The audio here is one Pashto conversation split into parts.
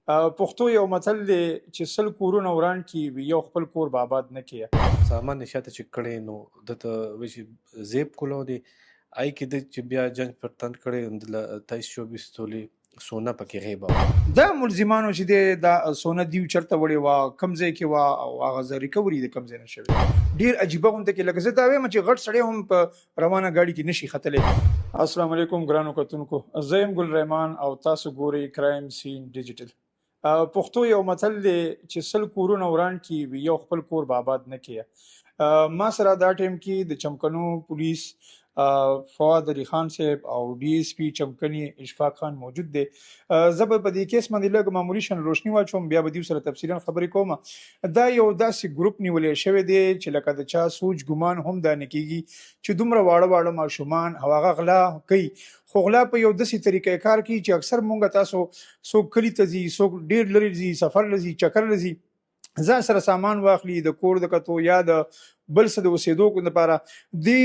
پښتو یو متل دی چې سل کورونه وران کی وي یو خپل کور به آباد نه کیه. سامان شاته چې کړی نو دته وشي زیب کولو دی آی کې د چې بیا جنگ پر تند کړی د 23-24 تولې سونا پکې غیبه دا ملزمانو چې دی دا سونه دیو چرته وړي وا کم ځای کې وا او هغه ځای ریکوري د کم ځای نه شوی ډیر عجیبه غونډه کې لکه زه دا وایم چې غټ سړی هم په روانه گاډي کې نشي ختلې. السلام علیکم ګرانو کتونکو، زه يم ګل رحمان او تاسو ګورئ کرایم سین ډیجیټل. پښتو یو متل دی چې سل کورونه وران کی وي یو خپل کور به آباد نه کیه. ما سره دا ټیم کې د چمکنو پولیس فواد علي خان صاحب او ډي اس پی چمکني اشفاق خان موجود دی. زه به په دې کیس باندې لږ معمولي شان روشني واچوم، بیا به دې سره تفصیلا خبرې کوم. دا یو داسې ګروپ نیولې شوی دی چې لکه د چا سوچ ګمان هم دا نه کیږي چې دومره واړه ماشومان او هغه غلا کوي، خو غلا په یو داسې طریقې کار کوي چې اکثر مونږ تاسو څوک کلی ته ځي، څوک ډیر لري ځي، سفر لري، چکر لري، ځان سره سامان واخلي د کور د کتو یا د بل څه د اوسېدو لپاره. دی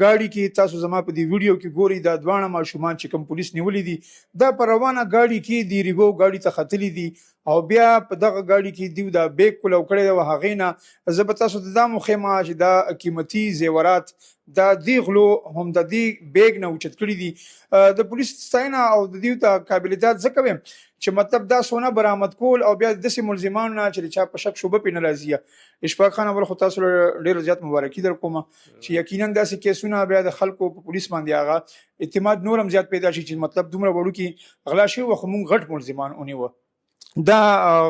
ګاډي کې تاسو زما په دې ویډیو کې ګوري دا دوانه ماشومان چې کوم پولیس نیولې دي دا په روانه ګاډي کې دی ریګو ګاډي ته ختلي دي او بیا په دغه ګاډي کې دیو دا بیگ کولو کړی دی. هغې نه زه به تاسو ته دا مخیمه چې دا قیمتي زیورات دا دی غلو هم د دې بیگ نه اوچت کړي دي. د پولیس ستاینه او د دیو ته قابلیتات زه کوم چې مطلب دا سونه برآمد کول او بیا داسې ملزمانو نه چې چا په شک شوبه پې نه راځي. اشفاق خان اول خو تاسو ډېر زیات مبارکي در کوم چې یقینا داسې کیسونه بیا د خلکو په پولیس باندې هغه اعتماد نور هم زیات پیدا شي چې مطلب دومره وړو کې غلا شوي خو موږ غټ ملزمان ونیوه. دا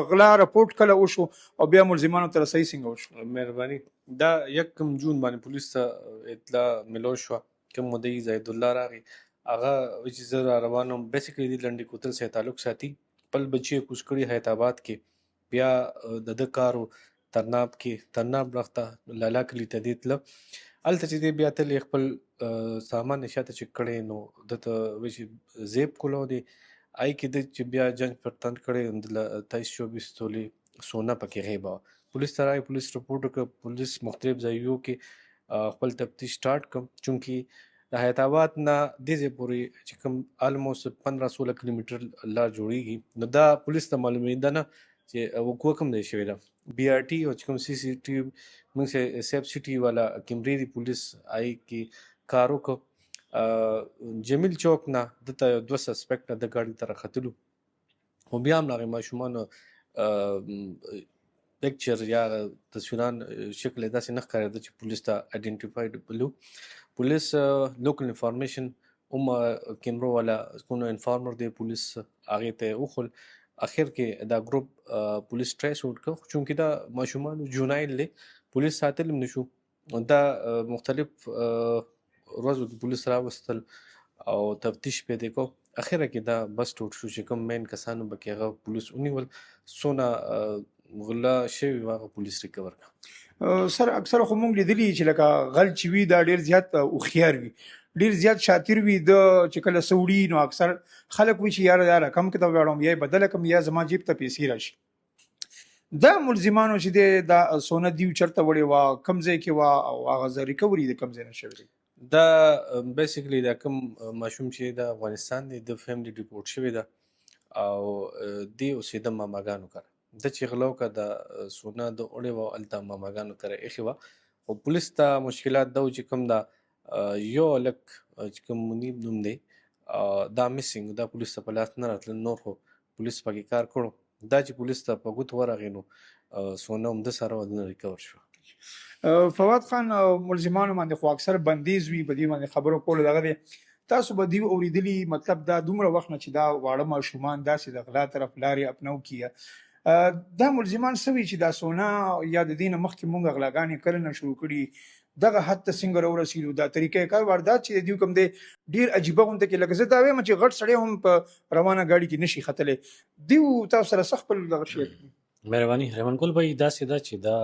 غلا رپورټ کله وشو او بیا ملزمانو ته رسۍ څنګه وشو؟ مهرباني دا 1 جون باندې پولیس ته اطلاع ملو شو کوم مدعي زید الله راغی هغه چې زه روانم بیسیکلی د لنډي کوتل سره تعلق ساتي خپل بچي کوس کړي حیدرآباد کې بیا د کارو ترناب لخته لالا کلی ته دی تله هلته چې دی بیا تل خپل سامان شاته چې کړی نو دته وشي زیب کولو دی آی کې د چې بیا جنگ پر تند کړی د 23-24 تولې سونا پکې غیبه پولیس ته راغی، پولیس رپورټ وکړه، پولیس مختلف ځایونو کې خپل تفتیش سٹارټ کړ چونکې د حیدرآباد نه دې ځای پورې چې کوم آلموست 15-16 کیلومتر لار جوړیږي نو دا پولیس ته معلومېده نه چې وقوع کوم ځای شوې ده. بي آر ټي او چې کوم سی سی ټي موږ سه سیف سټي والا کیمرې دی پولیس آی کې کار وکړ. جمیل چوک نه دته 2 سسپیکټ د ګاډي تر ختلو خو بیا هم هغې ماشومانو پکچر یا تصویران شکل داسې نه ښکارېده چې پولیس ته آیډنټیفاید بلو. پولیس لوکل انفارمیشن هم کیمرو والا کوم انفارمر دی پولیس هغې ته وخل اخر کې دا ګروپ پولیس ټریس آوټ کړ چونکې دا ماشومان جونایل دی پولیس ساتل هم نشو. دا مختلف ورځو کې پولیس راوستل او تفتیش پیدا کو اخره کې دا بس ټوټ شو چې کوم مین کسانو بکې هغه پولیس ونیول سونه غلا شوی هغه پولیس ریکور کړ. سر اکثر خو موږ لیدلی چې لکه غل چې وي دا ډېر زیات هوښیار وي، ډېر زیات شاطر وي. د چې کله سوړي نو اکثر خلک وایي چې یاره کم کې ته ولاړم یا بدله کم یا زما جیب ته پیسې راشي. دا ملزمانو چې دی دا سونه دیو چرته وړي وا کم ځای کې وا او هغه ځای ریکوري د کم ځای نه شوی. دا بیسیکلی دا کوم ماشوم چې د افغانستان دی د فیملی ډیپورټ شوی ده او دی اوسېده ماماګانو کره د چې غلو که د سونه د اوړې وه هلته ماماګانو کره ایښې وه خو پولیس ته مشکلات دا و چې کوم دا یو هلک چې کوم منیب نوم دی دا مسینګ دا پولیس ته په لاس نه راتله نور خو پولیس پکې کار کړو دا چې پولیس ته په ګوت ورغې نو سونه هم د سره ودنه ریکور شو. فواد خان ملزمانو باندې خو اکثر بندیز وي په دې باندې خبرو کولو دغه دی تاسو به دیو اورېدلي مطلب دا دومره وخت نه چې دا واړه ماشومان داسې د غلا طرف لارې اپنو کیه دا ملزمان څه وي چې دا سونه یا د دې نه مخکې مونږ غلاګانې کله نه شروع کړي دغه حد ته څنګه راورسېدو دا طریقې کار واردات چې دیو کوم دی ډېر عجیبه غونډه کې لکه زه دا وایم چې غټ سړی هم په روانه ګاډي کې نشي ختلی دیو تاسو سره څه خپل دغه شی مهرباني رحمان ګل بھائی داسې ده چې دا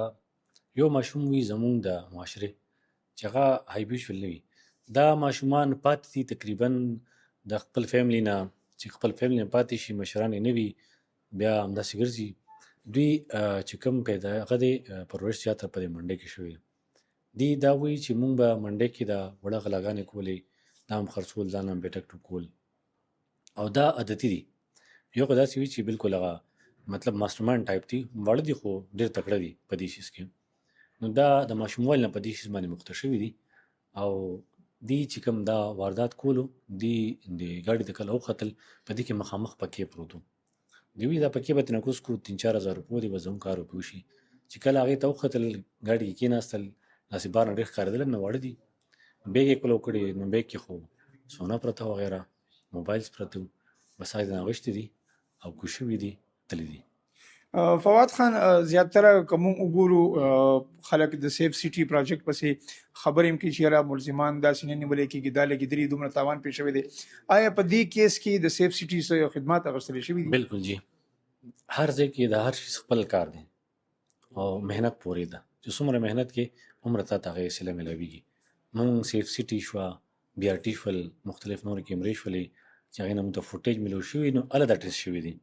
یو ماشوم وي زمونږ د معاشرې چې هغه هایبیشول نه وي دا ماشومان پاتې دي تقریبا د خپل فیملی نه چې خپل فیملی نه پاتې شي مشران یې نه وي بیا همداسې ګرځي دوی چې کوم پیدا هغه دی پرورش زیاته په دې منډۍ کې شوی دی دا وایي چې مونږ به منډۍ کې دا وړه غلاګانې کولې دا هم خرڅول ځان هم بیټک ټوکول او دا عادتي دي یو خو داسې وي چې بلکل هغه مطلب ماسټرمایند ټایپ دي، واړه دي خو ډېر تکړه دي په دې شیز کې. نو دا د ماشوموالي نه په دې شیز باندې مخته شوي دي او دی چې کوم دا واردات کولو دی د ګاډي د کله وختل په دې کې مخامخ پکې پروت و. دی وی دا پکې به ترې نکوس کو 3-4 هزار روپۍ دی به زموږ کار وکړي شي. چې کله هغې ته وختل ګاډي کې کېناستل داسې بار نه ډېر ښکارېدل، نه واړه دي. بیګ یې کلو کړي، نو بیګ کې خو سونا پرته وغیره موبایلز پرته وو، بس هغې نه اغوښتي دي او کوز شوي دي تللي دي. فواد خان زیاتره کوم وګورو خلک د سیف سټي پروجیکټ پسې خبرې هم کوي چې یاره ملزمان داسې نه نیولې کېږي، دا لګېدلي دومره تاوان پېښ شوی دی. آیا په دې کیس کې د سیف سټي څه خدمات اخیستل شوي دي؟ بالکل جی، هر ځای کې د هر شي خپل کار دی او مهنت پورې ده، چې څومره مهنت کې عمره تا ته هغې صله میلاویږي. موږ سیف سټي شوه، بي آر ټي شول، مختلف نورې کیمرې شولې چې هغې نه موږ ته فوټیج میلو شوي، نو هله دا ټیسټ شوي دي.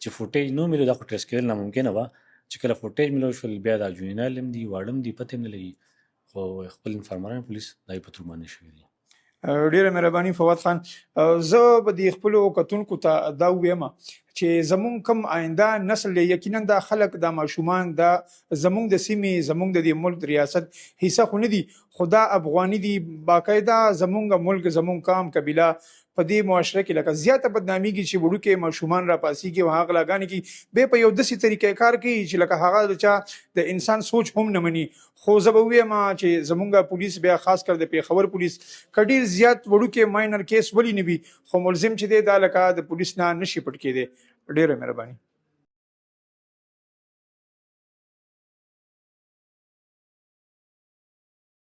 چې فوټیج نو میلو دا خو ټیسټ کېدل ناممکنه وه، چې کله فوټیج میلو شول بیا دا جوینایل هم دي، واړه هم دي، پته هم نه لګي، خو خپل انفارمران پولیس دا یې په تور باندې شوي دي. ډیره مهرباني فواد خان. زه به د خپلو کتونکو ته دا ووایم چې زمونږ کم آینده نسل دی، یقینا دا خلک دا ماشومان دا زمونږ د سیمې زمونږ د دې ملک ریاست حصه خو نه دي، خو دا افغاني دي، باقاعده زمونږ ملک زمونږ قام قبیله په دې معاشره کې لکه زیاته بدنامېږي چې وړوکې ماشومان راپاسېږي او هغه غلاګانې کوي، بیا په یو داسې طریقې کار کوي چې لکه هغه د چا د انسان سوچ هم نه مني. خو زه به ووایم چې زمونږ پولیس بیا خاص کر د پېښور پولیس که ډېر زیات وړوکې ماینر کیس ولې نه وي، خو ملزم چې دی دا لکه د پولیس نه نشي پټ کېدی. ډېره مهرباني.